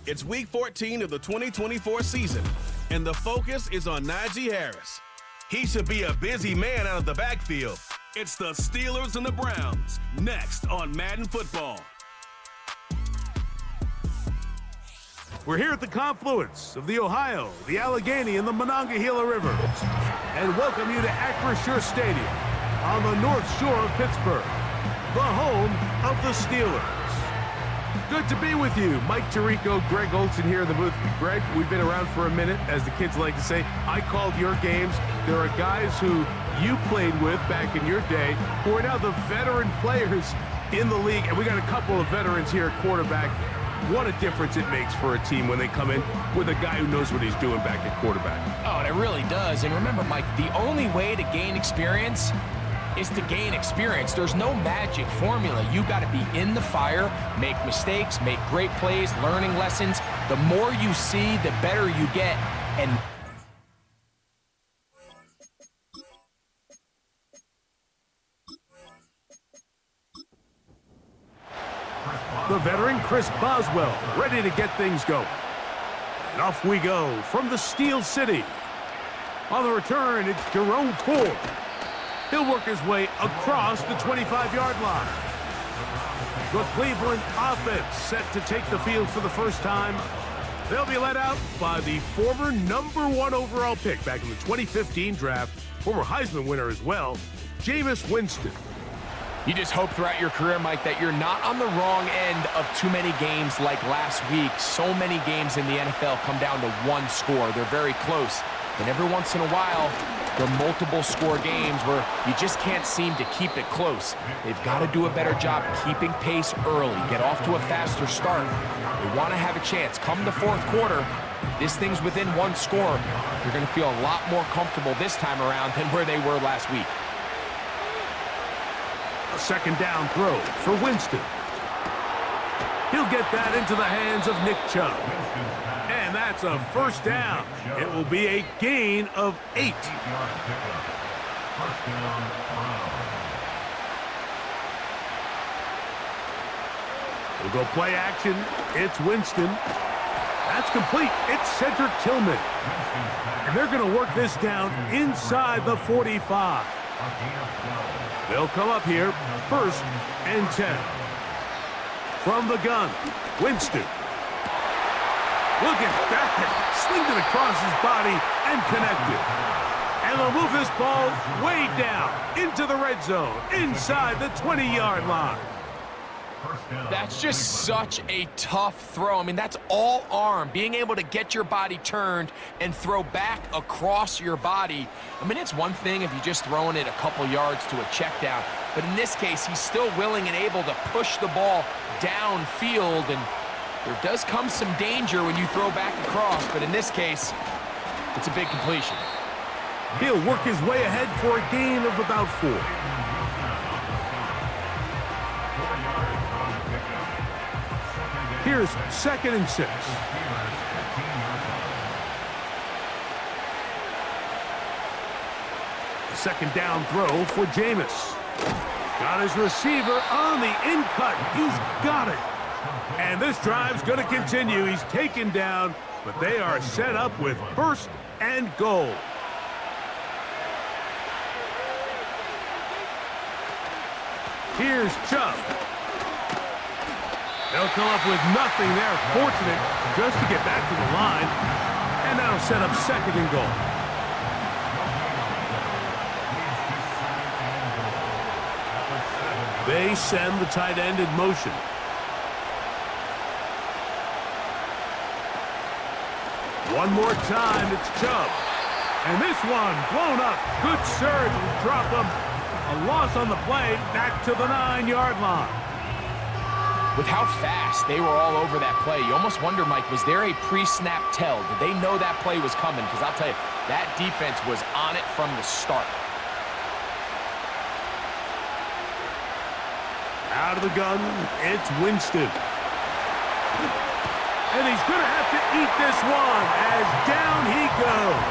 It's Week 14 of the 2024 season, and the focus is on Najee Harris. He should be a busy man out of the backfield. It's the Steelers and the Browns, next on Madden Football. We're here at the confluence of the Ohio, the Allegheny, and the Monongahela Rivers, and welcome you to Acrisure Stadium on the north shore of Pittsburgh, the home of the Steelers. Good to be with you. Mike Tirico, Greg Olson here in the booth. Greg, we've been around for a minute, as the kids like to say. I called your games. There are guys who you played with back in your day who are now the veteran players in the league, and we got a couple of veterans here at quarterback. What a difference it makes for a team when they come in with a guy who knows what he's doing back at quarterback. Oh, and it really does. And remember, Mike, the only way to gain experience is to gain experience. There's no magic formula. You got to be in the fire, make mistakes, make great plays, learning lessons. The more you see, the better you get. And the veteran Chris Boswell, ready to get things going. And off we go from the Steel City. On the return, it's Jerome Ford. He'll work his way across the 25-yard line. The Cleveland offense set to take the field for the first time. They'll be led out by the former #1 overall pick back in the 2015 draft, former Heisman winner as well, Jameis Winston. you just hope throughout your career, Mike, that you're not on the wrong end of too many games like last week. So many games in the NFL come down to one score. They're very close. And every once in a while, there are multiple score games where you just can't seem to keep it close. They've got to do a better job keeping pace early, get off to a faster start. They want to have a chance. Come the fourth quarter, this thing's within one score. You're going to feel a lot more comfortable this time around than where they were last week. A second down throw for Winston. He'll get that into the hands of Nick Chubb. And that's a first down. It will be a gain of 8. We'll go play action. It's Winston. That's complete. It's Cedric Tillman. And they're going to work this down inside the 45. They'll come up here, 1st and 10. From the gun, Winston. Look at that. Slinged it across his body and connected. And they'll move this ball way down into the red zone, inside the 20-yard line. That's just such a tough throw. I mean, that's all arm. Being able to get your body turned and throw back across your body. I mean, it's one thing if you're just throwing it a couple yards to a check down. But in this case, he's still willing and able to push the ball downfield. And there does come some danger when you throw back across. But in this case, it's a big completion. He'll work his way ahead for a gain of about 4. Here's 2nd and 6. Second down throw for Jameis. Got his receiver on the in-cut. He's got it. And this drive's going to continue. He's taken down, but they are set up with 1st and goal. Here's Chubb. They'll come up with nothing there. Fortunate just to get back to the line. And that'll set up 2nd and goal. They send the tight end in motion. One more time, it's Chubb. And this one blown up. Good surge will drop him. A loss on the play, back to the 9-yard line. With how fast they were all over that play, you almost wonder, Mike, was there a pre-snap tell? Did they know that play was coming? Because I'll tell you, that defense was on it from the start. Out of the gun, it's Winston. And he's going to have to eat this one as down he goes.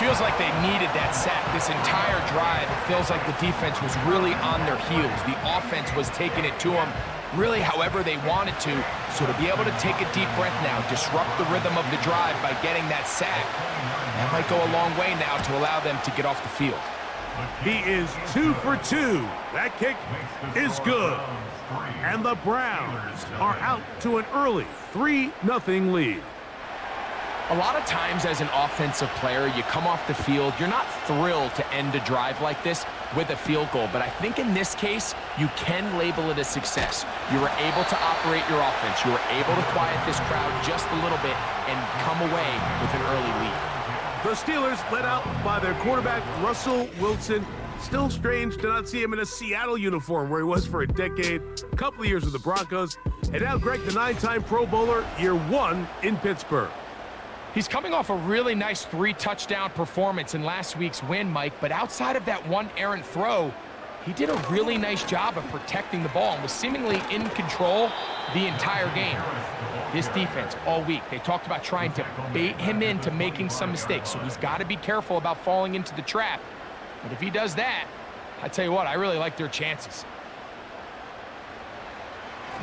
Feels like they needed that sack this entire drive. It feels like the defense was really on their heels. The offense was taking it to them. really however they wanted to. So to be able to take a deep breath now, disrupt the rhythm of the drive by getting that sack, that might go a long way now to allow them to get off the field. He is 2 for 2. That kick is good. And the Browns are out to an early 3-0 lead. A lot of times as an offensive player, you come off the field, you're not thrilled to end a drive like this with a field goal. But I think in this case, you can label it a success. You were able to operate your offense. You were able to quiet this crowd just a little bit and come away with an early lead. The Steelers led out by their quarterback, Russell Wilson. Still strange to not see him in a Seattle uniform where he was for a decade, a couple of years with the Broncos. And now Greg, the 9-time Pro Bowler, year 1 in Pittsburgh. He's coming off a really nice 3-touchdown performance in last week's win, Mike, but outside of that one errant throw, he did a really nice job of protecting the ball and was seemingly in control the entire game. This defense all week, they talked about trying to bait him into making some mistakes, so he's got to be careful about falling into the trap. But if he does that, I tell you what, I really like their chances.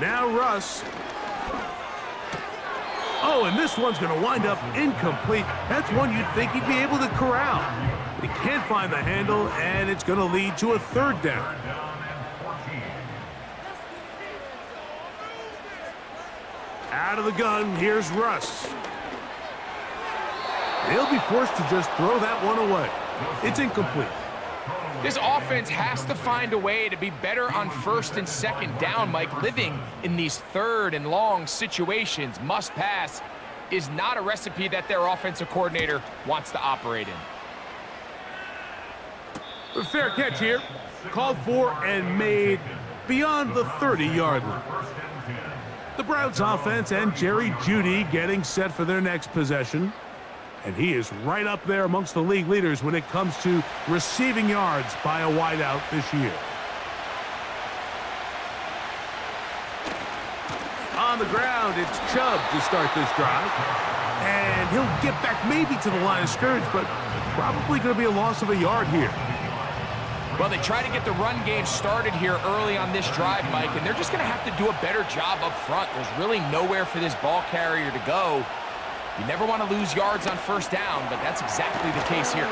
Now Russ. Oh, and this one's going to wind up incomplete. That's one you'd think he'd be able to corral. He can't find the handle, and it's going to lead to a 3rd down. Out of the gun, here's Russ. He'll be forced to just throw that one away. It's incomplete. This offense has to find a way to be better on 1st and 2nd down, Mike. Living in these 3rd and long situations, must pass, is not a recipe that their offensive coordinator wants to operate in. A fair catch here. Called for and made beyond the 30-yard line. The Browns offense and Jerry Jeudy getting set for their next possession. And he is right up there amongst the league leaders when it comes to receiving yards by a wideout this year. On the ground, it's Chubb to start this drive. And he'll get back maybe to the line of scrimmage, but probably going to be a loss of a yard here. Well, they try to get the run game started here early on this drive, Mike, and they're just going to have to do a better job up front. There's really nowhere for this ball carrier to go. You never want to lose yards on 1st down, but that's exactly the case here.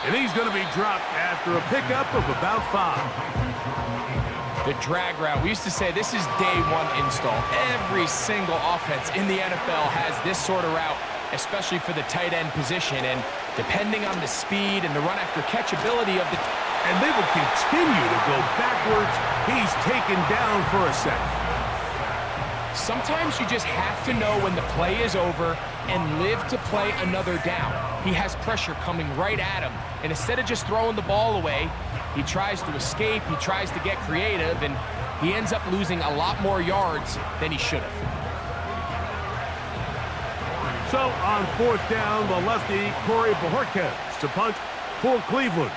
And he's going to be dropped after a pickup of about 5. The drag route. We used to say this is day 1 install. Every single offense in the NFL has this sort of route, especially for the tight end position. And depending on the speed and the run after catch ability of the... And they will continue to go backwards. He's taken down for a second. Sometimes you just have to know when the play is over and live to play another down. He has pressure coming right at him, and instead of just throwing the ball away, he tries to escape, he tries to get creative, and he ends up losing a lot more yards than he should have. So on 4th down, the lefty, Corey Bojorquez to punt for Cleveland.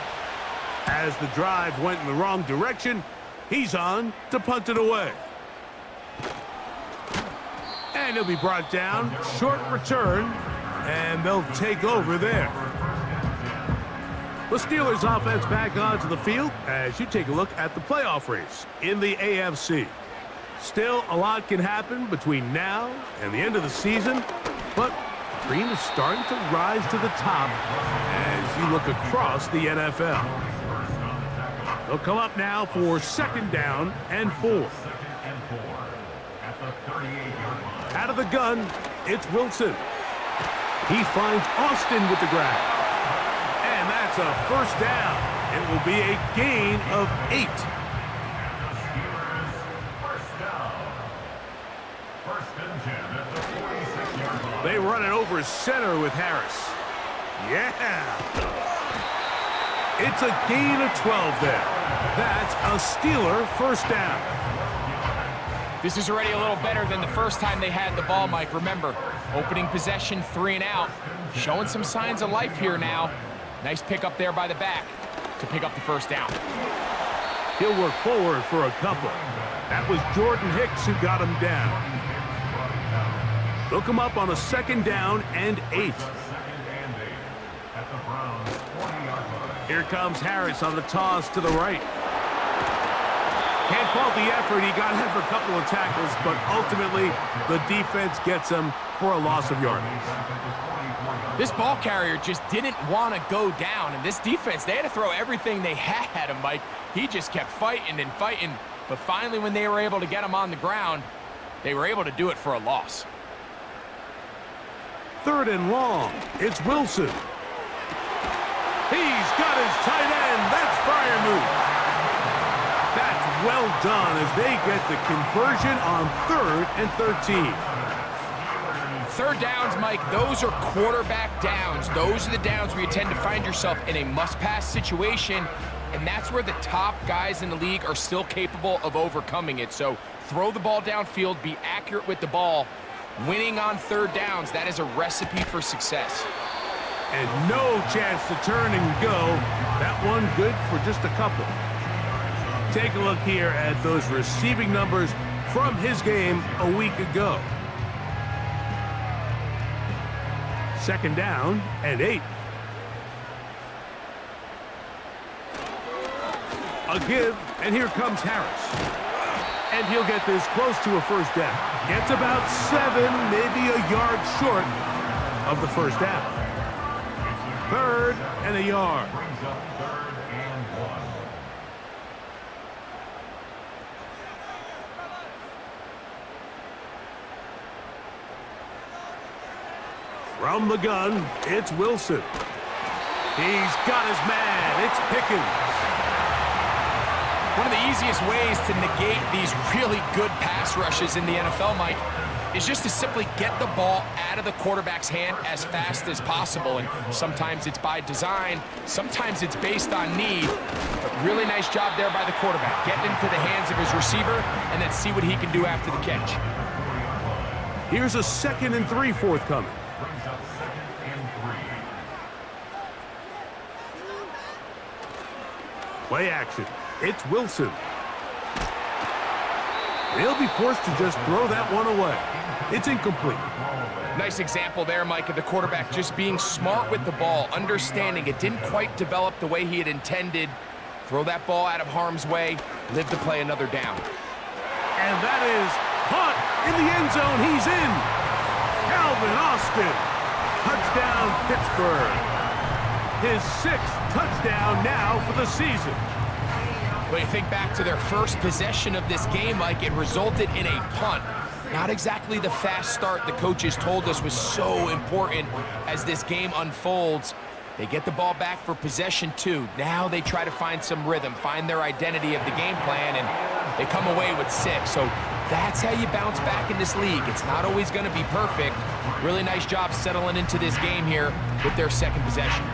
As the drive went in the wrong direction, he's on to punt it away. And he'll be brought down, short return, and they'll take over there. The Steelers offense back onto the field as you take a look at the playoff race in the AFC. Still, a lot can happen between now and the end of the season, but the cream is starting to rise to the top as you look across the NFL. They'll come up now for 2nd down and 4. Out of the gun, it's Wilson. He finds Austin with the grab. And that's a 1st down. It will be a gain of 8. They run it over center with Harris. Yeah. It's a gain of 12 there. That's a Steeler 1st down. This is already a little better than the first time they had the ball, Mike. Remember, opening possession, 3 and out. Showing some signs of life here now. Nice pick up there by the back to pick up the 1st down. He'll work forward for a couple. That was Jordan Hicks who got him down. They'll come up on a 2nd down and 8. Here comes Harris on the toss to the right. Can't fault the effort. He got hit for a couple of tackles, but ultimately the defense gets him for a loss of yardage. This ball carrier just didn't want to go down, and this defense, they had to throw everything they had at him, Mike. He just kept fighting and fighting, but finally when they were able to get him on the ground, they were able to do it for a loss. 3rd and long. It's Wilson. He's got his tight end. That's Freiermuth. That's well done as they get the conversion on 3rd and 13. 3rd downs, Mike, those are quarterback downs. Those are the downs where you tend to find yourself in a must-pass situation, and that's where the top guys in the league are still capable of overcoming it. So throw the ball downfield, be accurate with the ball. Winning on 3rd downs, that is a recipe for success. And no chance to turn and go. That one good for just a couple. Take a look here at those receiving numbers from his game a week ago. 2nd down and 8. A give, and here comes Harris. And he'll get this close to a 1st down. Gets about 7, maybe a yard short of the 1st down. 3rd and a yard. From the gun, it's Wilson. He's got his man. It's Pickens. One of the easiest ways to negate these really good pass rushes in the NFL, Mike, is just to simply get the ball out of the quarterback's hand as fast as possible. And sometimes it's by design, sometimes it's based on need. But really nice job there by the quarterback, getting into the hands of his receiver and then see what he can do after the catch. Here's a 2nd and 3 forthcoming. Play action. It's Wilson. He'll be forced to just throw that one away. It's incomplete. Nice example there, Mike, of the quarterback just being smart with the ball, understanding it didn't quite develop the way he had intended. Throw that ball out of harm's way, live to play another down. And that is caught in the end zone. He's in. Calvin Austin. Touchdown, Pittsburgh. His 6th touchdown now for the season. When you think back to their first possession of this game, Mike, it resulted in a punt. Not exactly the fast start the coaches told us was so important as this game unfolds. They get the ball back for possession 2. Now they try to find some rhythm, find their identity of the game plan, and they come away with 6. So that's how you bounce back in this league. It's not always going to be perfect. Really nice job settling into this game here with their 2nd possession.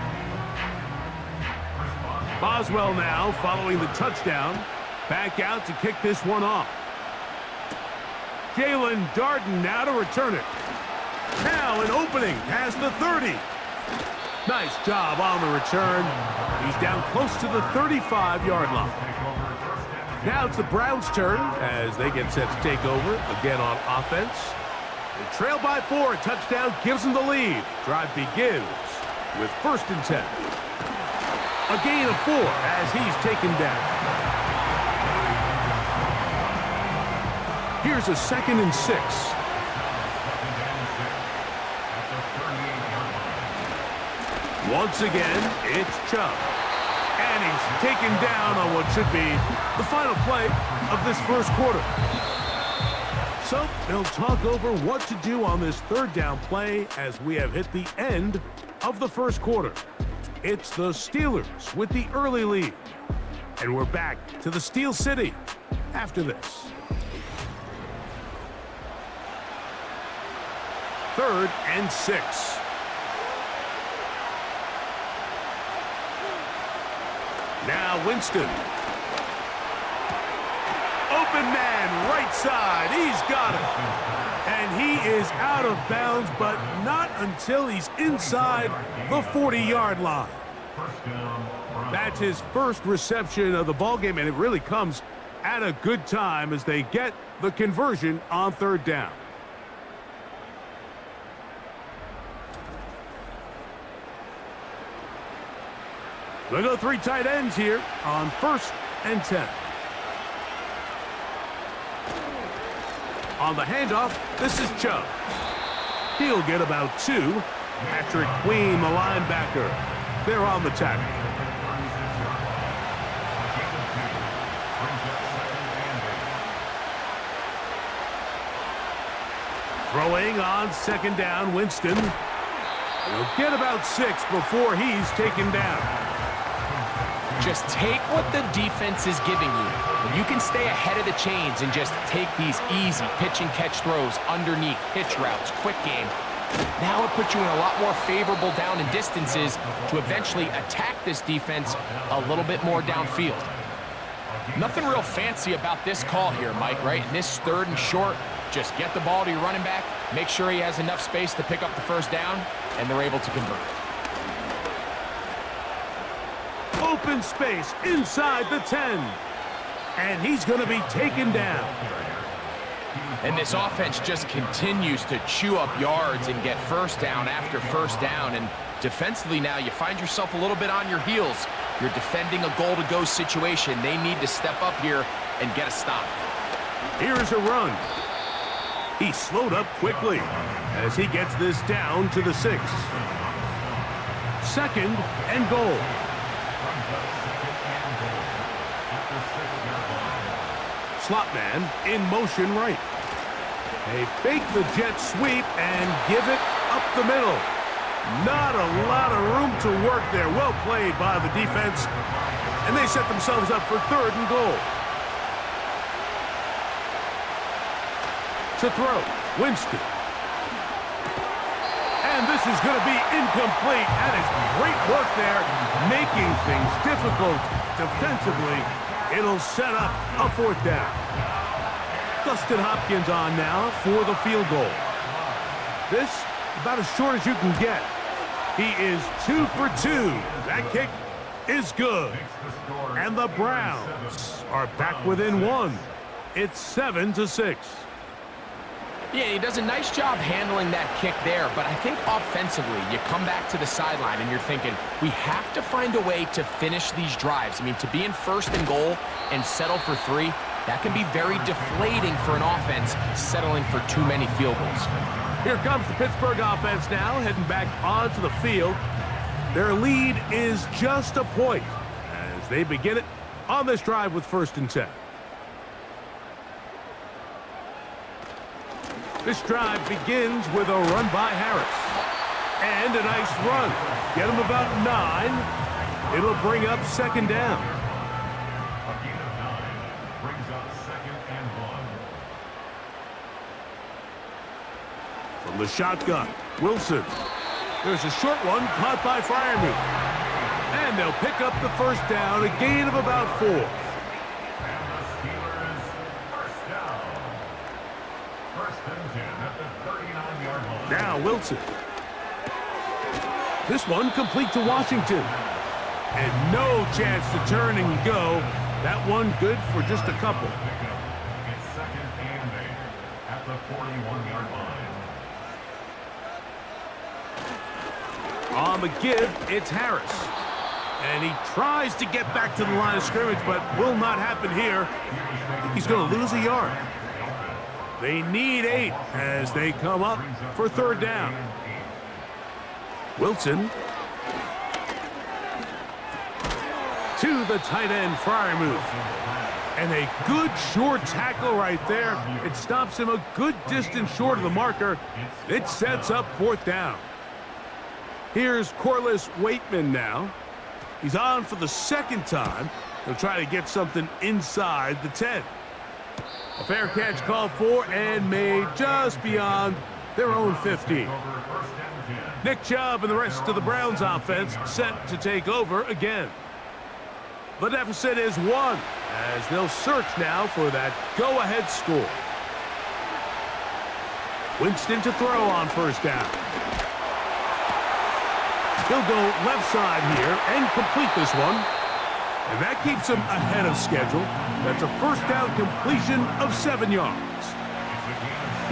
Boswell now following the touchdown. Back out to kick this one off. Jalen Darden now to return it. Now an opening past the 30. Nice job on the return. He's down close to the 35-yard line. Now it's the Browns' turn as they get set to take over again on offense. They trail by 4. A touchdown gives them the lead. Drive begins with 1st and 10. A gain of 4 as he's taken down. Here's a 2nd and 6. Once again, it's Chubb. And he's taken down on what should be the final play of this 1st quarter. So they'll talk over what to do on this 3rd down play as we have hit the end of the 1st quarter. It's the Steelers with the early lead. And we're back to the Steel City after this. 3rd and 6. Now Winston. Open man, right side. He's got it. And he is out of bounds, but not until he's inside the 40-yard line. That's his 1st reception of the ballgame, and it really comes at a good time as they get the conversion on 3rd down. They'll go 3 tight ends here on 1st and 10. On the handoff, this is Chubb. He'll get about 2. Patrick Queen, the linebacker. They're on the tackle. Throwing on second down, Winston. He'll get about 6 before he's taken down. Just take what the defense is giving you. And you can stay ahead of the chains and just take these easy pitch and catch throws underneath, hitch routes, quick game. Now it puts you in a lot more favorable down and distances to eventually attack this defense a little bit more downfield. Nothing real fancy about this call here, Mike, right? In this 3rd and short, just get the ball to your running back, make sure he has enough space to pick up the first down, and they're able to convert. Open space inside the 10. And he's going to be taken down. And this offense just continues to chew up yards and get first down after first down. And defensively now, you find yourself a little bit on your heels. You're defending a goal-to-go situation. They need to step up here and get a stop. Here's a run. He slowed up quickly as he gets this down to the 6. 2nd and goal. Slot man in motion right. They fake the jet sweep and give it up the middle. Not a lot of room to work there. Well played by the defense. And they set themselves up for 3rd and goal. To throw, Winston. And this is going to be incomplete. That is great work there, making things difficult defensively. It'll set up a 4th down. Dustin Hopkins on now for the field goal. This, about as short as you can get. He is 2 for 2. That kick is good. And the Browns are back within 1. It's 7-6. Yeah, he does a nice job handling that kick there, but I think offensively, you come back to the sideline and you're thinking, we have to find a way to finish these drives. I mean, to be in 1st and goal and settle for 3, that can be very deflating for an offense settling for too many field goals. Here comes the Pittsburgh offense now, heading back onto the field. Their lead is just a point as they begin it on this drive with 1st and 10. This drive begins with a run by Harris. And a nice run. Get him about 9. It'll bring up 2nd down. From the shotgun, Wilson. There's a short one caught by Freiermuth. And they'll pick up the 1st down, a gain of about 4. Now Wilson. This one complete to Washington. And no chance to turn and go. That one good for just a couple. It's 2nd and 8 at the 41-yard line. On the give, it's Harris. And he tries to get back to the line of scrimmage, but will not happen here. I think he's going to lose a yard. They need 8 as they come up for 3rd down. Wilson. To the tight end, Freiermuth. And a good short tackle right there. It stops him a good distance short of the marker. It sets up 4th down. Here's Corliss Waitman now. He's on for the 2nd time. He'll try to get something inside the 10. A fair catch called for and made just beyond their own 50. Nick Chubb and the rest of the Browns offense set to take over again. The deficit is 1 as they'll search now for that go-ahead score. Winston to throw on 1st down. He'll go left side here and complete this one. And that keeps him ahead of schedule. That's a 1st down completion of 7 yards.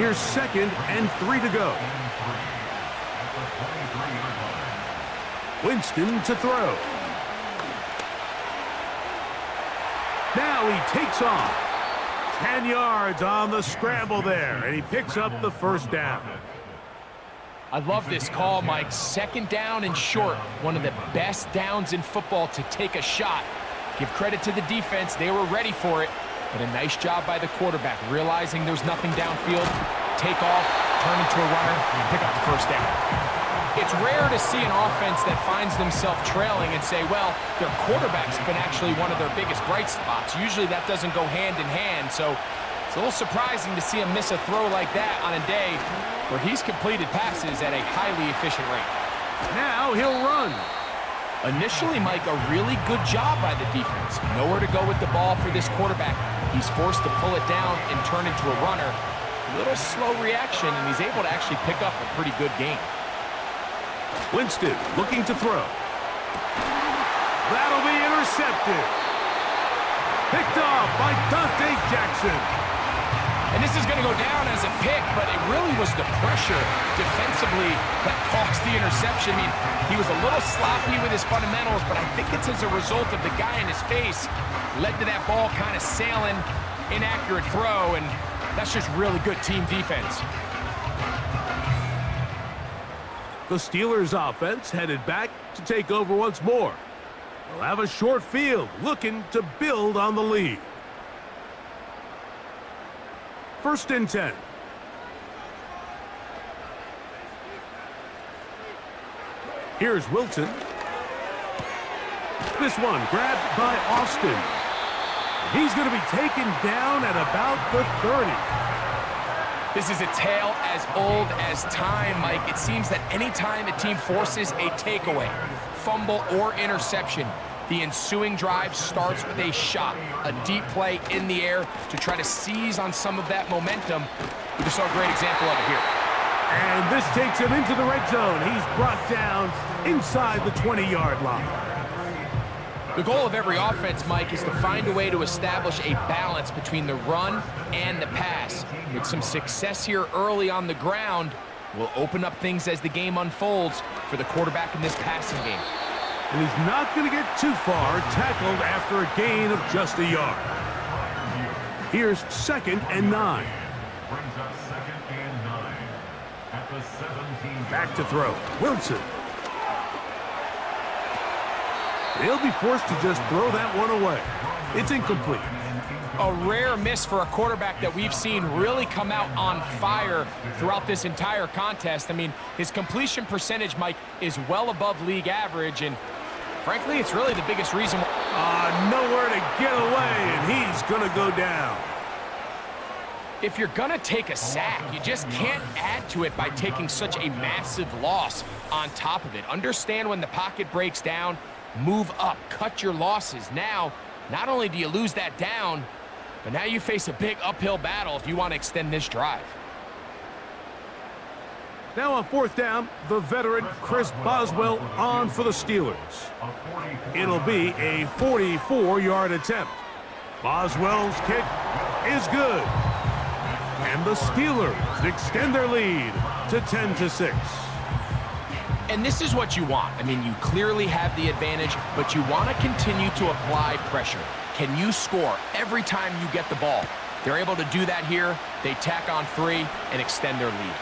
Here's 2nd and 3 to go. Winston to throw. Now he takes off. 10 yards on the scramble there, and he picks up the first down. I love this call, Mike. Second down and short. One of the best downs in football to take a shot. Give credit to the defense. They were ready for it. But a nice job by the quarterback, realizing there's nothing downfield. Take off, turn into a runner, pick up the first down. It's rare to see an offense that finds themselves trailing and say, well, their quarterback's been actually one of their biggest bright spots. Usually that doesn't go hand in hand, so it's a little surprising to see him miss a throw like that on a day where he's completed passes at a highly efficient rate. Now he'll run. Initially, Mike, a really good job by the defense. Nowhere to go with the ball for this quarterback. He's forced to pull it down and turn into a runner. A little slow reaction, and he's able to actually pick up a pretty good game. Winston looking to throw. That'll be intercepted. Picked off by Dante Jackson. And this is going to go down as a pick, but it really was the pressure defensively that caused the interception. I mean, he was a little sloppy with his fundamentals, but I think it's as a result of the guy in his face led to that ball kind of sailing, inaccurate throw, and that's just really good team defense. The Steelers offense headed back to take over once more. They'll have a short field looking to build on the lead. 1st and 10. Here's Wilson. This one grabbed by Austin. He's going to be taken down at about the 30. This is a tale as old as time, Mike. It seems that anytime a team forces a takeaway, fumble, or interception, the ensuing drive starts with a shot, a deep play in the air to try to seize on some of that momentum. We just saw a great example of it here. And this takes him into the red zone. He's brought down inside the 20-yard line. The goal of every offense, Mike, is to find a way to establish a balance between the run and the pass. With some success here early on the ground, will open up things as the game unfolds for the quarterback in this passing game. And he's not going to get too far, tackled after a gain of just a yard. Here's 2nd and 9. Brings up 2nd and 9 at the 17. Back to throw. Wilson. He'll be forced to just throw that one away. It's incomplete. A rare miss for a quarterback that we've seen really come out on fire throughout this entire contest. I mean, his completion percentage, Mike, is well above league average, and frankly, it's really the biggest reason. Nowhere to get away, and he's going to go down. If you're going to take a sack, you just can't add to it by taking such a massive loss on top of it. Understand when the pocket breaks down, move up, cut your losses. Now, not only do you lose that down, but now you face a big uphill battle if you want to extend this drive. Now on 4th down, the veteran Chris Boswell on for the Steelers. It'll be a 44-yard attempt. Boswell's kick is good. And the Steelers extend their lead to 10-6. And this is what you want. I mean, you clearly have the advantage, but you want to continue to apply pressure. Can you score every time you get the ball? They're able to do that here. They tack on 3 and extend their lead.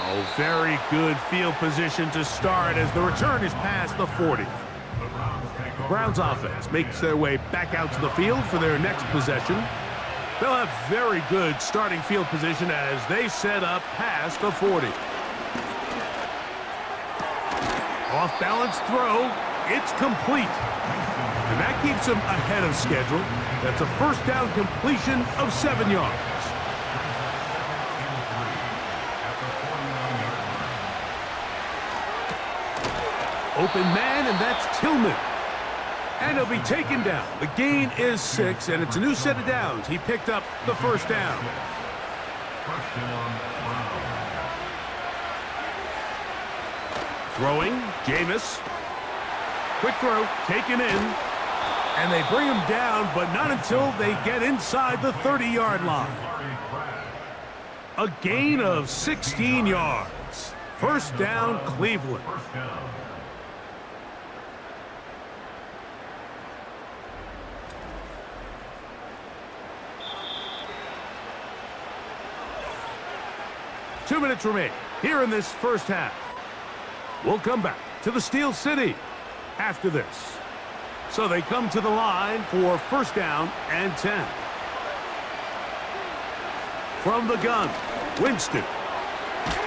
Oh, very good field position to start as the return is past the 40. The Browns offense makes their way back out to the field for their next possession. They'll have very good starting field position as they set up past the 40. Off-balance throw, it's complete. And that keeps him ahead of schedule. That's a 1st down completion of 7 yards. Open man, and that's Tillman. And he'll be taken down. The gain is 6, and it's a new set of downs. He picked up the 1st down. Throwing, Jameis. Quick throw, taken in. And they bring him down, but not until they get inside the 30-yard line. A gain of 16 yards. 1st down, Cleveland. 2 minutes remain here in this first half. We'll come back to the Steel City after this. So they come to the line for first down and 10. From the gun, Winston.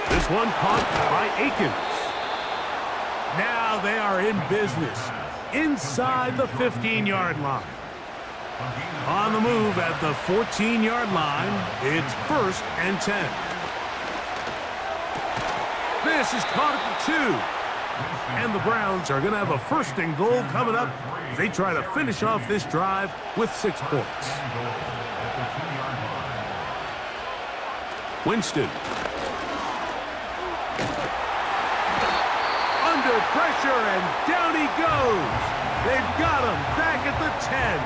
This one caught by Akins. Now they are in business inside the 15-yard line. On the move at the 14-yard line, it's first and 10. This is caught at the 2. And the Browns are going to have a first and goal coming up as they try to finish off this drive with 6 points. Winston. Under pressure, and down he goes. They've got him back at the 10.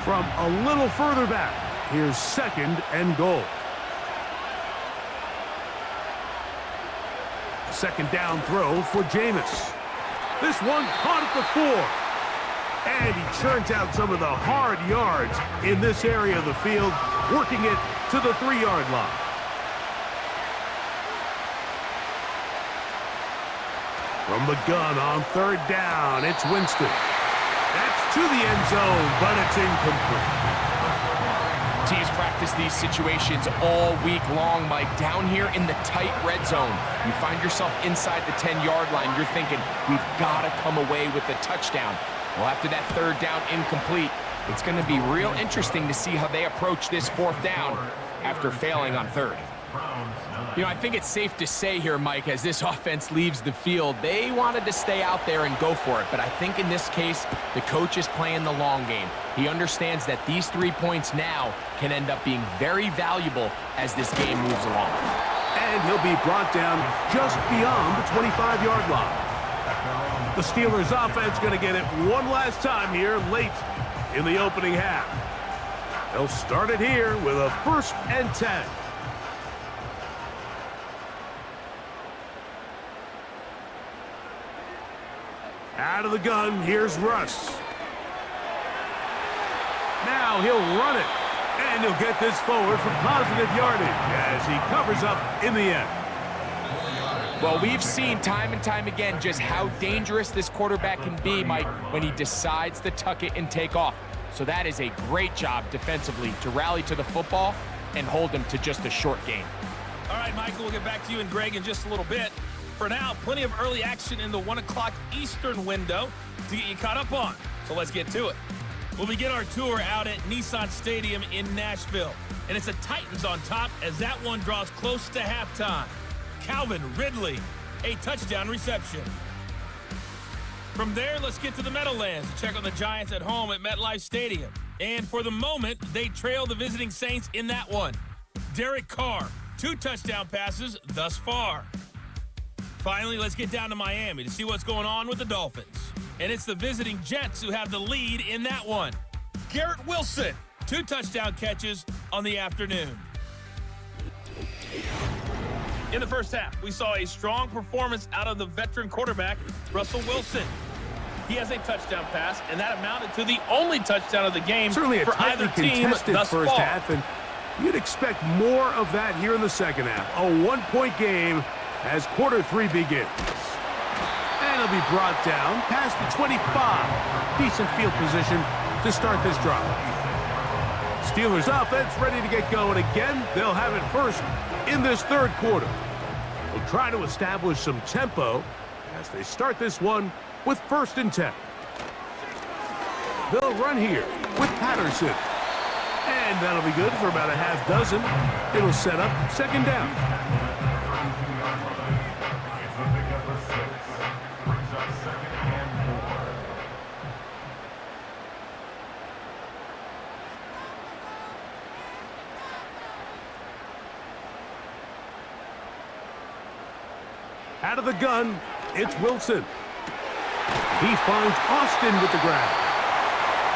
From a little further back, here's second and goal. Second down throw for Jameis. This one caught at the 4. And he churns out some of the hard yards in this area of the field, working it to the 3-yard line. From the gun on third down, it's Winston. That's to the end zone, but it's incomplete. Teams practice these situations all week long, Mike. Down here in the tight red zone, you find yourself inside the 10-yard line. You're thinking, we've got to come away with a touchdown. Well, after that third down incomplete, it's going to be real interesting to see how they approach this fourth down after failing on third. You know, I think it's safe to say here, Mike, as this offense leaves the field, they wanted to stay out there and go for it. But I think in this case, the coach is playing the long game. He understands that these 3 points now can end up being very valuable as this game moves along. And he'll be brought down just beyond the 25-yard line. The Steelers offense going to get it one last time here late in the opening half. They'll start it here with a first and 10. Out of the gun, here's Russ. Now he'll run it, and he'll get this forward for positive yardage as he covers up in the end. Well, we've seen time and time again just how dangerous this quarterback can be, Mike, when he decides to tuck it and take off. So that is a great job defensively to rally to the football and hold him to just a short game. All right, Michael, we'll get back to you and Greg in just a little bit. For now, plenty of early action in the 1 o'clock Eastern window to get you caught up on. So let's get to it. We'll begin our tour out at Nissan Stadium in Nashville. And it's the Titans on top as that one draws close to halftime. Calvin Ridley, a touchdown reception. From there, let's get to the Meadowlands to check on the Giants at home at MetLife Stadium. And for the moment, they trail the visiting Saints in that one. Derek Carr, 2 touchdown passes thus far. Finally, let's get down to Miami to see what's going on with the Dolphins. And it's the visiting Jets who have the lead in that one. Garrett Wilson, 2 touchdown catches on the afternoon. In the first half, we saw a strong performance out of the veteran quarterback, Russell Wilson. He has a touchdown pass, and that amounted to the only touchdown of the game Certainly a for either team thus first far. half, and you'd expect more of that here in the second half. A 1-point game as quarter 3 begins. And he'll be brought down past the 25. Decent field position to start this drive. Steelers offense ready to get going again. They'll have it first in this third quarter. They'll try to establish some tempo as they start this one with first and 10. They'll run here with Patterson. And that'll be good for about a half dozen. It'll set up second down. Out of the gun, it's Wilson. He finds Austin with the grab.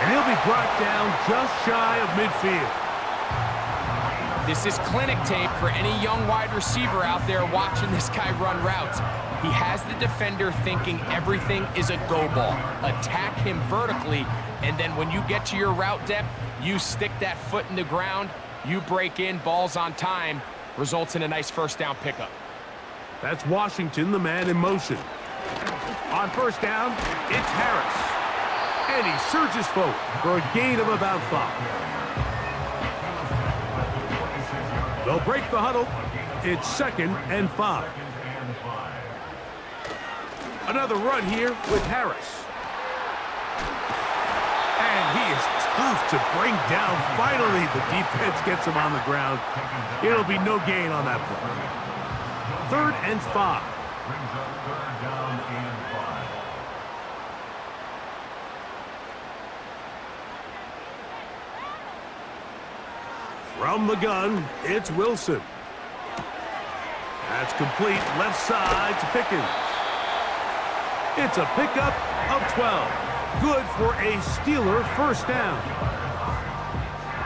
And he'll be brought down just shy of midfield. This is clinic tape for any young wide receiver out there watching this guy run routes. He has the defender thinking everything is a go ball. Attack him vertically, and then when you get to your route depth, you stick that foot in the ground, you break in, ball's on time, results in a nice first down pickup. That's Washington, the man in motion. On first down, it's Harris. And he surges forward for a gain of about 5. They'll break the huddle. It's 2nd and 5. Another run here with Harris. And he is tough to bring down. Finally, the defense gets him on the ground. It'll be no gain on that play. 3rd and 5. Brings up 3rd down and 5. From the gun, it's Wilson. That's complete left side to Pickens. It's a pickup of 12. Good for a Steeler first down.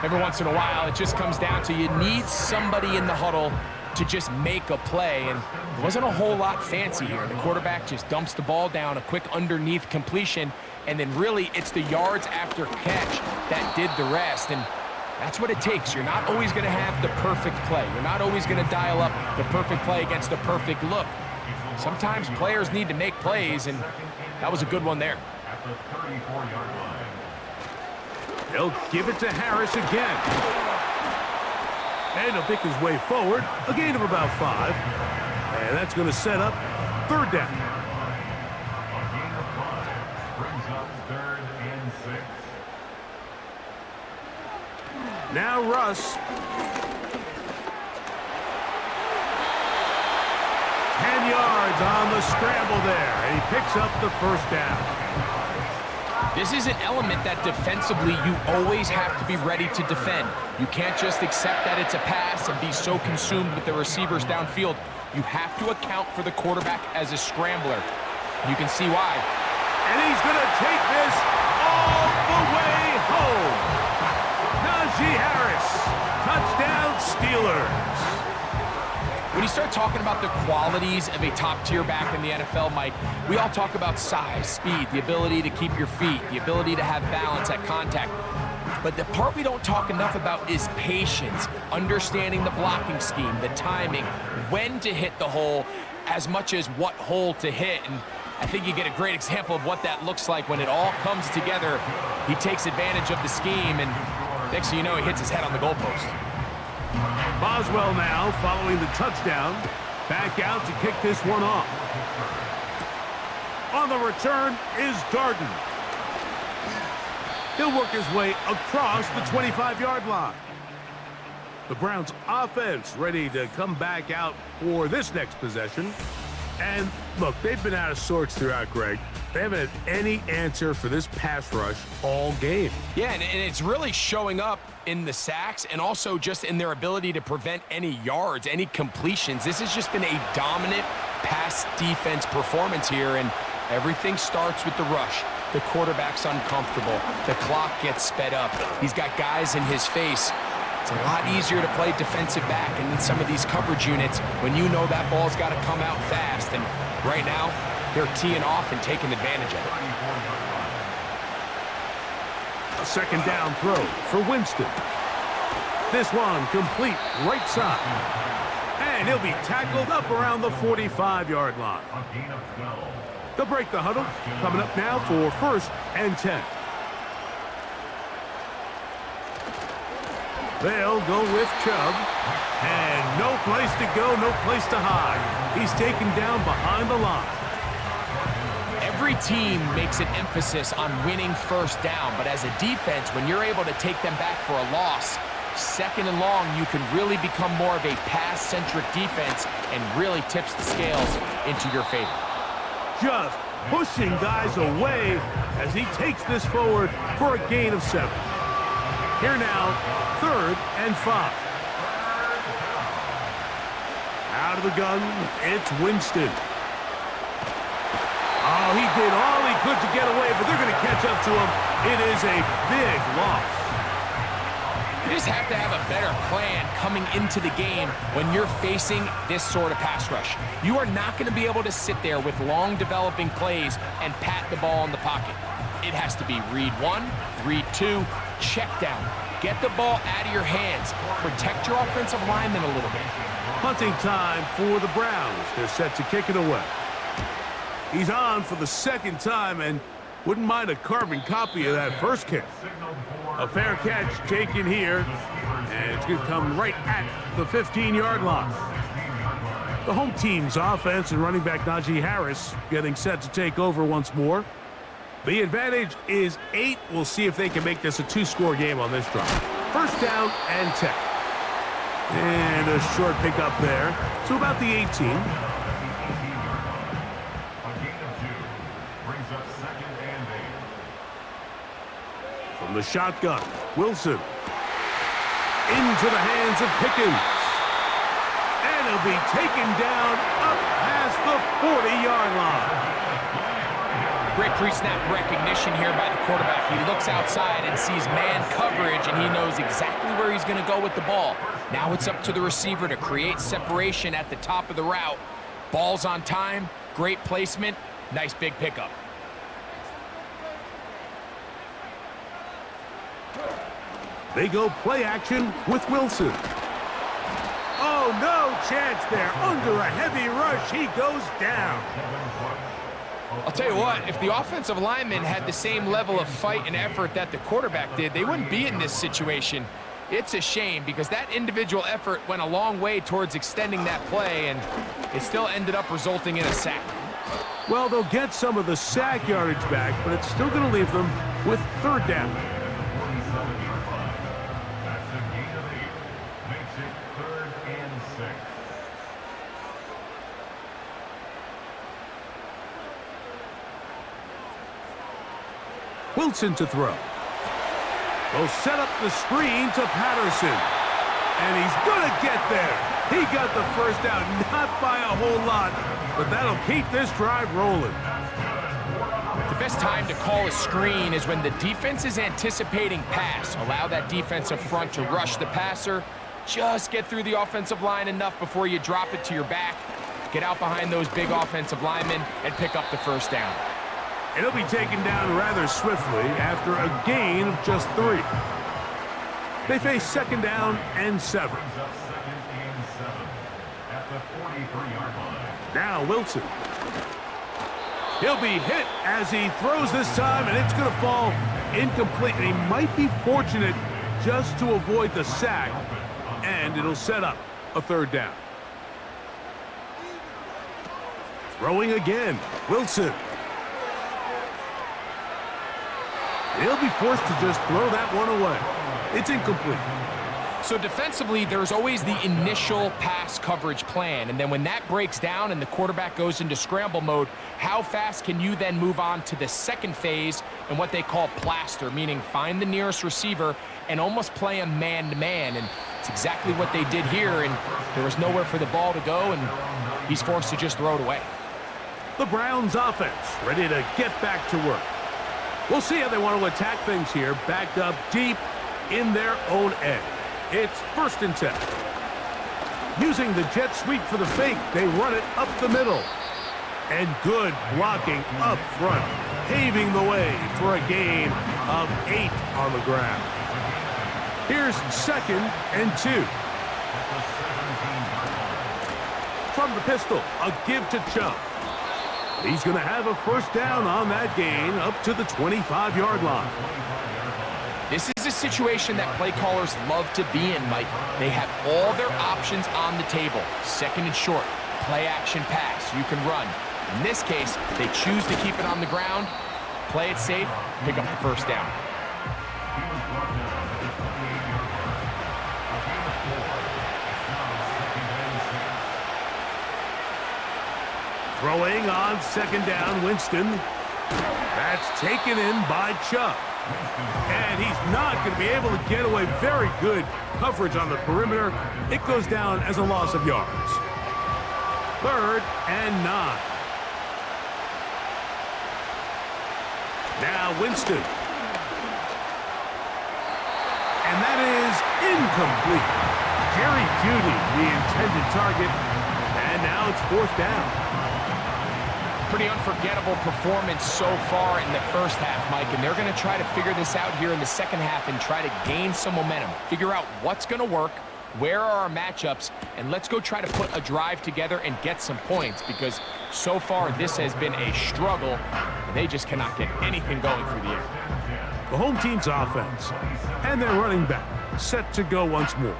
Every once in a while, it just comes down to you need somebody in the huddle to just make a play, and there wasn't a whole lot fancy here. The quarterback just dumps the ball down, a quick underneath completion, and then really it's the yards after catch that did the rest, and that's what it takes. You're not always going to have the perfect play. You're not always going to dial up the perfect play against the perfect look. Sometimes players need to make plays, and that was a good one there. At the 34-yard line. They'll give it to Harris again. And he'll pick his way forward, a gain of about 5. And that's going to set up 3rd down. A gain of 5. Brings up 3rd and 6. Now Russ. 10 yards on the scramble there. And he picks up the first down. This is an element that defensively you always have to be ready to defend. You can't just accept that it's a pass and be so consumed with the receivers downfield. You have to account for the quarterback as a scrambler. You can see why. And he's going to take this all the way home. Najee Harris, touchdown Steelers. When you start talking about the qualities of a top-tier back in the NFL, Mike, we all talk about size, speed, the ability to keep your feet, the ability to have balance at contact. But the part we don't talk enough about is patience, understanding the blocking scheme, the timing, when to hit the hole, as much as what hole to hit. And I think you get a great example of what that looks like when it all comes together. He takes advantage of the scheme, and next thing you know, he hits his head on the goalpost. Boswell now following the touchdown. Back out to kick this one off. On the return is Darden. He'll work his way across the 25-yard line. The Browns offense ready to come back out for this next possession. And look, they've been out of sorts throughout, Greg. They haven't had any answer for this pass rush all game. Yeah, and it's really showing up in the sacks and also just in their ability to prevent any yards, any completions. This has just been a dominant pass defense performance here, and everything starts with the rush. The quarterback's uncomfortable. The clock gets sped up. He's got guys in his face. It's a lot easier to play defensive back and in some of these coverage units when you know that ball's got to come out fast. And right now, they're teeing off and taking advantage of it. A 2nd down throw for Winston. This one complete right side. And he'll be tackled up around the 45-yard line. A gain of 12. They'll break the huddle. Coming up now for 1st and 10. They'll go with Chubb. And no place to go, no place to hide. He's taken down behind the line. Every team makes an emphasis on winning first down, but as a defense, when you're able to take them back for a loss, 2nd and long, you can really become more of a pass-centric defense and really tips the scales into your favor. Just pushing guys away as he takes this forward for a gain of 7. Here now, 3rd and 5. Out of the gun, it's Winston. Oh, he did all he could to get away, but they're going to catch up to him. It is a big loss. just have to have a better plan coming into the game when you're facing this sort of pass rush. You are not going to be able to sit there with long developing plays and pat the ball in the pocket. It has to be read one, read two, check down. Get the ball out of your hands. Protect your offensive lineman a little bit. Punting time for the Browns. They're set to kick it away. He's on for the second time and wouldn't mind a carbon copy of that first kick. A fair catch taken here, and it's going to come right at the 15-yard line. The home team's offense and running back Najee Harris getting set to take over once more. The advantage is 8. We'll see if they can make this a 2-score game on this drive. First down and 10. And a short pickup there to about the 18. A gain of 2 brings up 2nd and 8. From the shotgun, Wilson. Into the hands of Pickens. And he'll be taken down up past the 40-yard line. Great pre-snap recognition here by the quarterback. He looks outside and sees man coverage, and he knows exactly where he's going to go with the ball. Now it's up to the receiver to create separation at the top of the route. Ball's on time, great placement, nice big pickup. They go play action with Wilson. Oh, no chance there. Under a heavy rush, he goes down. I'll tell you what, if the offensive lineman had the same level of fight and effort that the quarterback did, they wouldn't be in this situation. It's a shame because that individual effort went a long way towards extending that play, and it still ended up resulting in a sack. Well, they'll get some of the sack yardage back, but it's still going to leave them with third down. That's a gain of 8. Makes it 3rd and 6. Wilson to throw. They'll set up the screen to Patterson. And he's going to get there. He got the first down, not by a whole lot, but that'll keep this drive rolling. The best time to call a screen is when the defense is anticipating pass. Allow that defensive front to rush the passer. Just get through the offensive line enough before you drop it to your back. Get out behind those big offensive linemen and pick up the first down. It'll be taken down rather swiftly after a gain of just 3. They face second down and 7. Brings up 2nd and 7 at the 43-yard line. Now Wilson. He'll be hit as he throws this time, and it's going to fall incomplete. And he might be fortunate just to avoid the sack, and it'll set up a third down. Throwing again, Wilson. He'll be forced to just throw that one away. It's incomplete. So defensively, there's always the initial pass coverage plan, and then when that breaks down and the quarterback goes into scramble mode, how fast can you then move on to the second phase and what they call plaster, meaning find the nearest receiver and almost play a man-to-man, and it's exactly what they did here, and there was nowhere for the ball to go, and he's forced to just throw it away. The Browns offense ready to get back to work. We'll see how they want to attack things here, backed up deep in their own end. It's 1st and 10. Using the jet sweep for the fake, they run it up the middle. And good blocking up front, paving the way for a gain of 8 on the ground. Here's 2nd and 2. From the pistol, a give to Chubb. He's going to have a first down on that gain up to the 25-yard line. This is a situation that play callers love to be in, Mike. They have all their options on the table. 2nd and short, play action pass, you can run. In this case, they choose to keep it on the ground, play it safe, pick up the first down. Throwing on 2nd down, Winston. That's taken in by Chubb. And he's not going to be able to get away. Very good coverage on the perimeter. It goes down as a loss of yards. 3rd and 9. Now Winston. And that is incomplete. Jerry Jeudy, the intended target, and now it's 4th down. Pretty unforgettable performance so far in the first half, Mike, and they're going to try to figure this out here in the second half and try to gain some momentum, figure out what's going to work, where are our matchups, and let's go try to put a drive together and get some points, because so far this has been a struggle, and they just cannot get anything going through the air. The home team's offense and their running back set to go once more.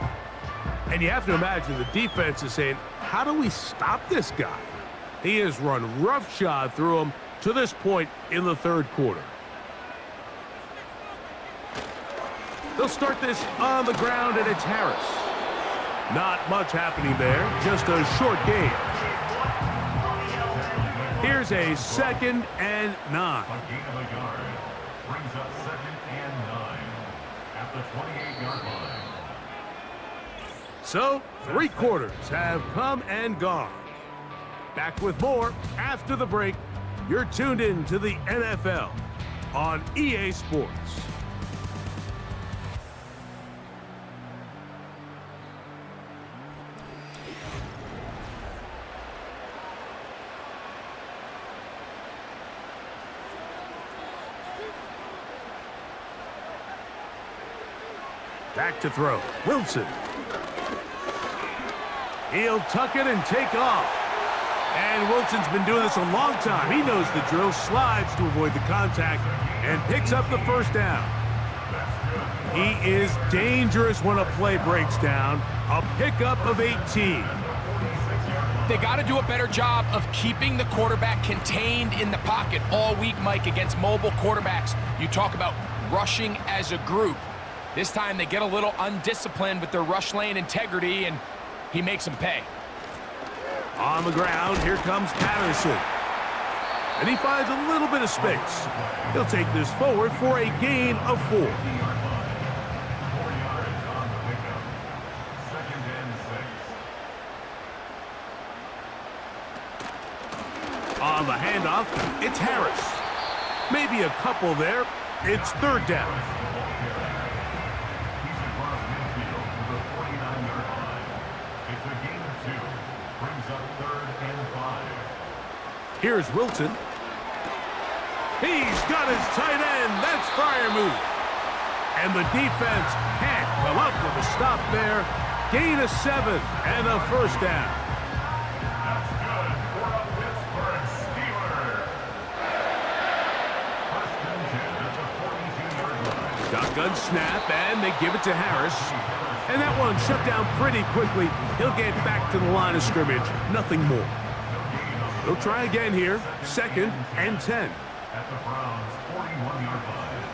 And you have to imagine the defense is saying, how do we stop this guy? He has run roughshod through him to this point in the 3rd quarter. They'll start this on the ground, and it's Harris. Not much happening there, just a short gain. Here's a 2nd and 9. A gain of a yard. Brings up 2nd and 9 at the 28-yard line. So, 3 quarters have come and gone. Back with more after the break. You're tuned in to the NFL on EA Sports. Back to throw. Wilson. He'll tuck it and take off. And Wilson's been doing this a long time. He knows the drill, slides to avoid the contact, and picks up the 1st down. He is dangerous when a play breaks down. A pickup of 18. They got to do a better job of keeping the quarterback contained in the pocket all week, Mike, against mobile quarterbacks. You talk about rushing as a group. This time they get a little undisciplined with their rush lane integrity, and he makes them pay. On the ground, here comes Patterson. And he finds a little bit of space. He'll take this forward for a gain of 4. 4 yards on the pickup. 2nd and 6. On the handoff, it's Harris. Maybe a couple there. It's 3rd down. He's across midfield to the 49-yard line. It's a gain of 2. Brings up 3rd and 5. Here's Wilson. He's got his tight end. That's Freiermuth. And the defense can't come up with a stop there. Gain of 7 and a 1st down. That's good for a Pittsburgh Steeler. 1st and 10 at the 42-yard line. Shotgun snap, and they give it to Harris. And that one shut down pretty quickly. He'll get back to the line of scrimmage. Nothing more. He'll try again here. 2nd and 10. At the Browns' 41-yard line.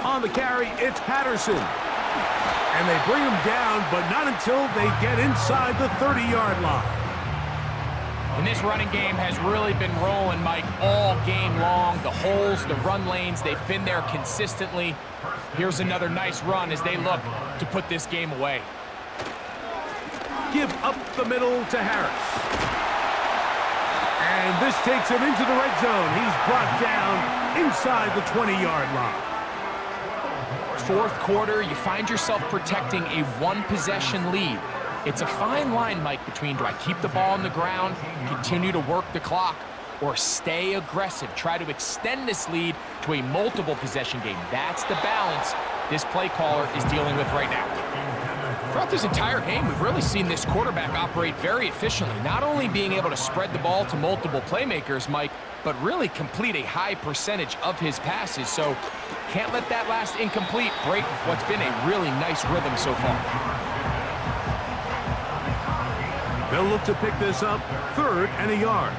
On the carry, it's Patterson. And they bring him down, but not until they get inside the 30-yard line. And this running game has really been rolling, Mike, all game long. The holes, the run lanes, they've been there consistently. Here's another nice run as they look to put this game away. Give up the middle to Harris. And this takes him into the red zone. He's brought down inside the 20-yard line. 4th quarter, you find yourself protecting a 1-possession lead. It's a fine line, Mike, between do I keep the ball on the ground, continue to work the clock, or stay aggressive, try to extend this lead to a multiple possession game. That's the balance this play caller is dealing with right now. Throughout this entire game, we've really seen this quarterback operate very efficiently, not only being able to spread the ball to multiple playmakers, Mike, but really complete a high percentage of his passes. So can't let that last incomplete break what's been a really nice rhythm so far. They'll look to pick this up, 3rd and a yard.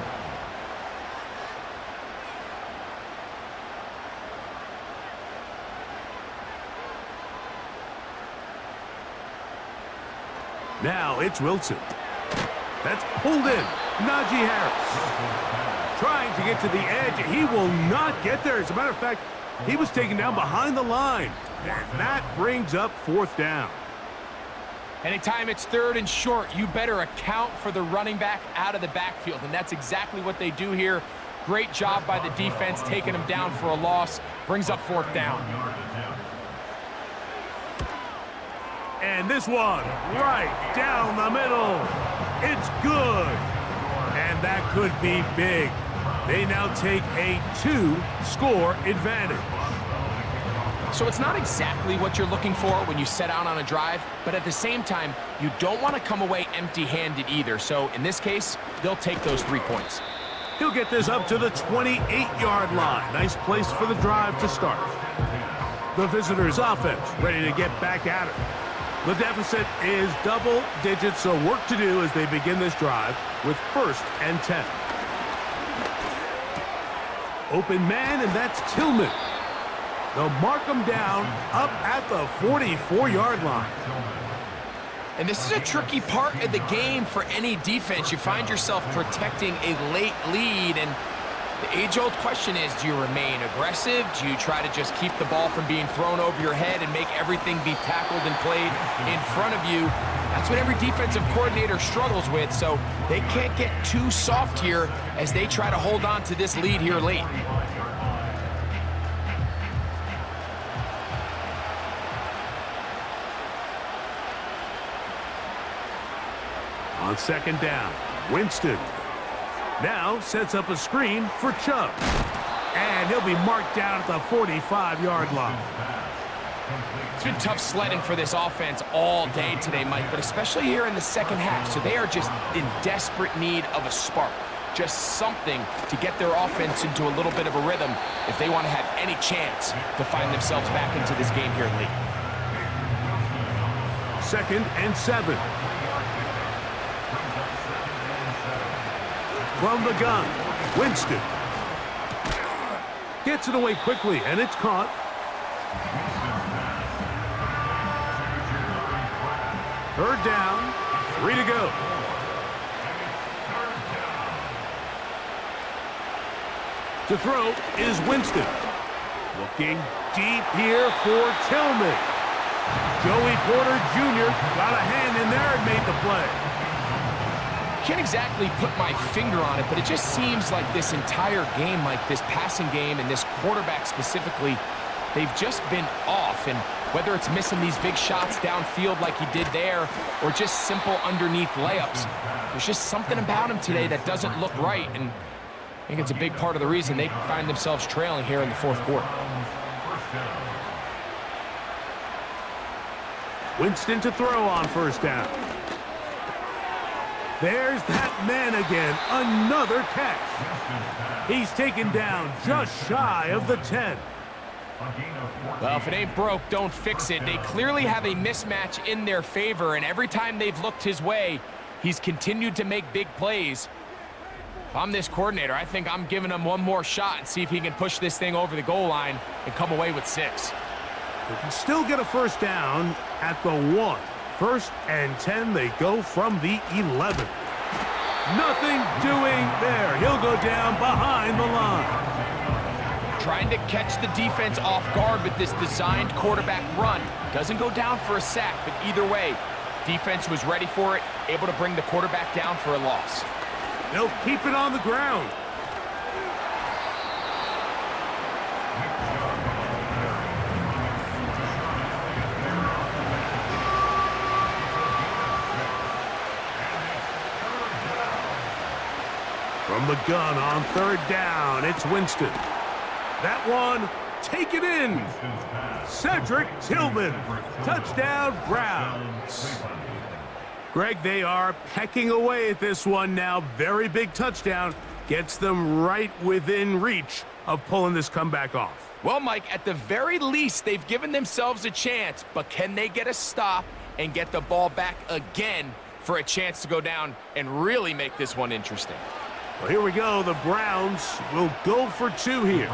Now it's Wilson. That's pulled in. Najee Harris trying to get to the edge. He will not get there. As a matter of fact, he was taken down behind the line. And that brings up 4th down. Anytime it's 3rd and short, you better account for the running back out of the backfield. And that's exactly what they do here. Great job by the defense taking him down for a loss. Brings up 4th down. And this one, right down the middle. It's good. And that could be big. They now take a 2-score advantage. So it's not exactly what you're looking for when you set out on a drive, but at the same time, you don't want to come away empty-handed either. So in this case, they'll take those 3 points. He'll get this up to the 28-yard line. Nice place for the drive to start. The visitors' offense ready to get back at it. The deficit is double digits, so work to do as they begin this drive with 1st and 10. Open man, and that's Tillman. They'll mark him down up at the 44-yard line. And this is a tricky part of the game for any defense. You find yourself protecting a late lead, and the age-old question is, do you remain aggressive? Do you try to just keep the ball from being thrown over your head and make everything be tackled and played in front of you? That's what every defensive coordinator struggles with, so they can't get too soft here as they try to hold on to this lead here late. On 2nd down, Winston now sets up a screen for Chubb. And he'll be marked down at the 45-yard line. It's been tough sledding for this offense all day today, Mike, but especially here in the second half. So they are just in desperate need of a spark, just something to get their offense into a little bit of a rhythm if they want to have any chance to find themselves back into this game here late. 2nd and 7. From the gun, Winston gets it away quickly, and it's caught. Third down, 3 to go. To throw is Winston. Looking deep here for Tillman. Joey Porter Jr. got a hand in there and made the play. Can't exactly put my finger on it, but it just seems like this entire game, like this passing game and this quarterback specifically, they've just been off. And whether it's missing these big shots downfield like he did there or just simple underneath layups, there's just something about him today that doesn't look right. And I think it's a big part of the reason they find themselves trailing here in the 4th quarter. Winston to throw on 1st down. There's that man again, another catch. He's taken down just shy of the 10. Well, if it ain't broke, don't fix it. They clearly have a mismatch in their favor, and every time they've looked his way, he's continued to make big plays. If I'm this coordinator, I think I'm giving him one more shot and see if he can push this thing over the goal line and come away with 6. They can still get a 1st down at the 1. 1st and 10, they go from the 11. Nothing doing there. He'll go down behind the line. Trying to catch the defense off guard with this designed quarterback run. Doesn't go down for a sack, but either way, defense was ready for it, able to bring the quarterback down for a loss. They'll keep it on the ground. From the gun on 3rd down, it's Winston. That one, take it in. Cedric Tillman, touchdown Browns. Greg, they are pecking away at this one now. Very big touchdown. Gets them right within reach of pulling this comeback off. Well, Mike, at the very least, they've given themselves a chance, but can they get a stop and get the ball back again for a chance to go down and really make this one interesting? Well, here we go. The Browns will go for 2 here.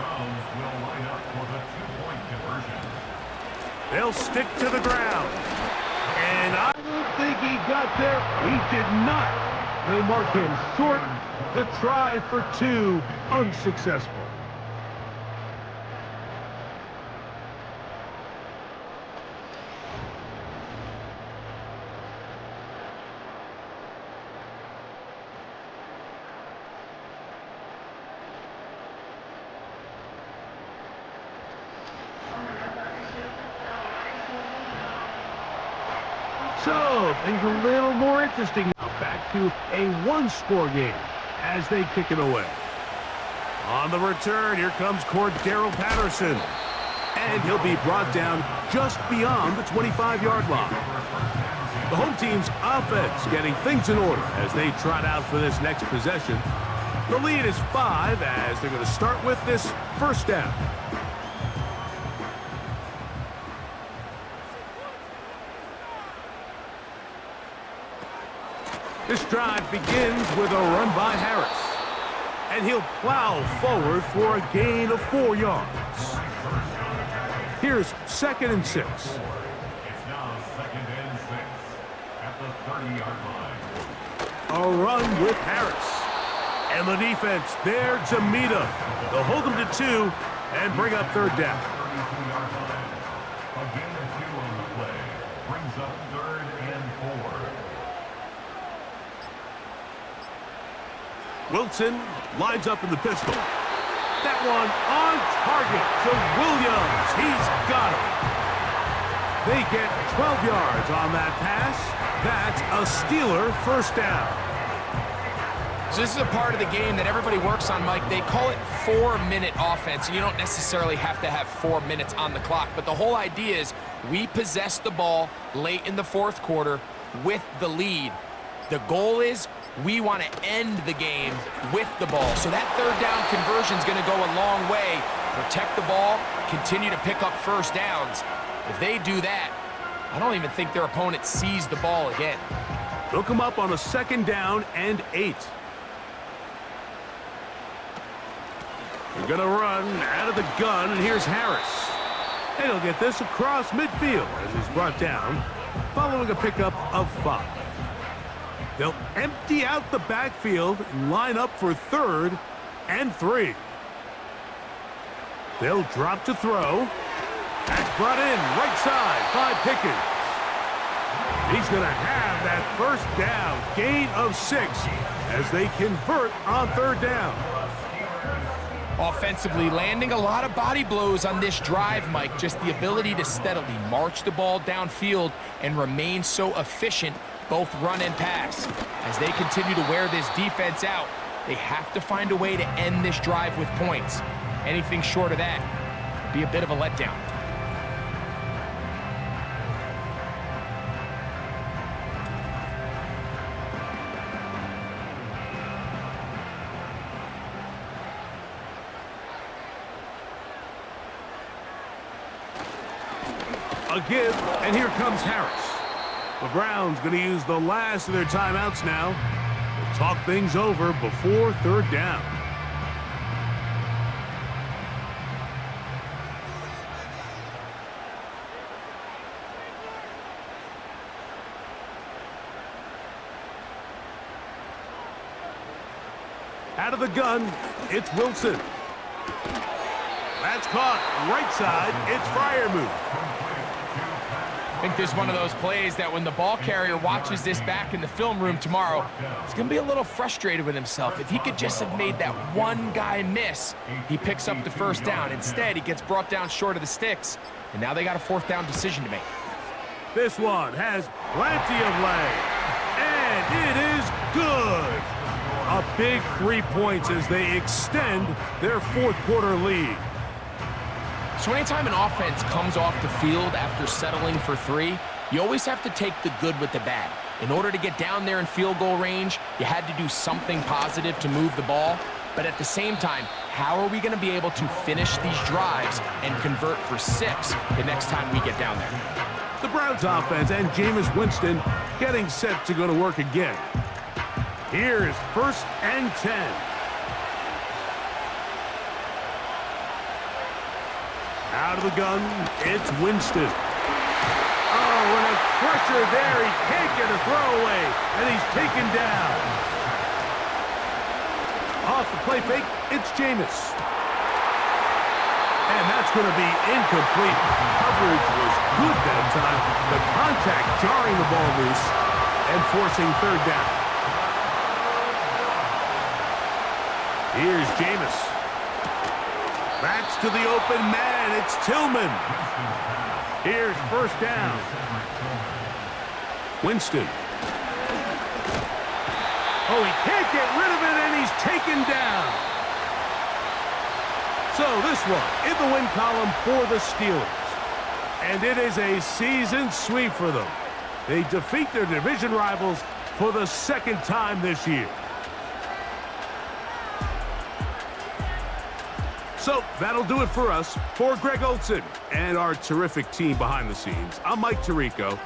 They'll stick to the ground. And I don't think he got there. He did not. They mark him short. The try for 2, unsuccessful. So, things a little more interesting now. Back to a one-score game as they kick it away. On the return, here comes Cordero Patterson. And he'll be brought down just beyond the 25-yard line. The home team's offense getting things in order as they trot out for this next possession. The lead is 5 as they're going to start with this first down. This drive begins with a run by Harris. And he'll plow forward for a gain of 4 yards. Here's 2nd and 6. It's now 2nd and 6 at the 30-yard line. A run with Harris. And the defense there to meet him. They'll hold him to 2 and bring up 3rd down. 32-yard line. A gain of 2 on the play. Brings up 3rd and 4. Wilson lines up in the pistol. That one on target to Williams. He's got it. They get 12 yards on that pass. That's a Steeler first down. So this is a part of the game that everybody works on, Mike. They call it 4-minute offense, and you don't necessarily have to have 4 minutes on the clock. But the whole idea is we possess the ball late in the 4th quarter with the lead. The goal is we want to end the game with the ball. So that 3rd down conversion is going to go a long way. Protect the ball, continue to pick up first downs. If they do that, I don't even think their opponent sees the ball again. They'll come up on a 2nd down and 8. They're going to run out of the gun, and here's Harris. And he'll get this across midfield as he's brought down, following a pickup of 5. They'll empty out the backfield and line up for 3rd and 3. They'll drop to throw. That's brought in right side by Pickens. He's going to have that first down, gain of 6, as they convert on 3rd down. Offensively, landing a lot of body blows on this drive, Mike. Just the ability to steadily march the ball downfield and remain so efficient, both run and pass. As they continue to wear this defense out, they have to find a way to end this drive with points. Anything short of that would be a bit of a letdown. A give, and here comes Harris. The Browns going to use the last of their timeouts now to talk things over before 3rd down. Out of the gun, it's Wilson. That's caught right side. It's Freiermuth. I think this is one of those plays that when the ball carrier watches this back in the film room tomorrow, he's going to be a little frustrated with himself. If he could just have made that one guy miss, he picks up the first down. Instead, he gets brought down short of the sticks, and now they got a 4th down decision to make. This one has plenty of leg, and it is good. A big 3 points as they extend their 4th quarter lead. So anytime an offense comes off the field after settling for 3, you always have to take the good with the bad. In order to get down there in field goal range, you had to do something positive to move the ball. But at the same time, how are we going to be able to finish these drives and convert for 6 the next time we get down there? The Browns offense and Jameis Winston getting set to go to work again. Here's 1st and 10. Out of the gun, it's Winston. Oh, and a pressure there. He can't get a throwaway, and he's taken down. Off the play fake, it's Jameis. And that's going to be incomplete. Coverage was good that time. The contact jarring the ball loose and forcing 3rd down. Here's Jameis. Backs to the open man. It's Tillman. Here's 1st down. Winston. Oh, he can't get rid of it, and he's taken down. So this one in the win column for the Steelers. And it is a season sweep for them. They defeat their division rivals for the second time this year. So that'll do it for us. For Greg Olson and our terrific team behind the scenes, I'm Mike Tirico.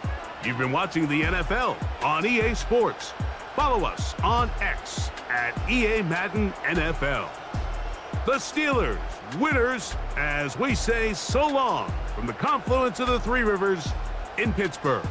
You've been watching the NFL on EA Sports. Follow us on X at EA Madden NFL. The Steelers, winners, as we say so long from the confluence of the Three Rivers in Pittsburgh.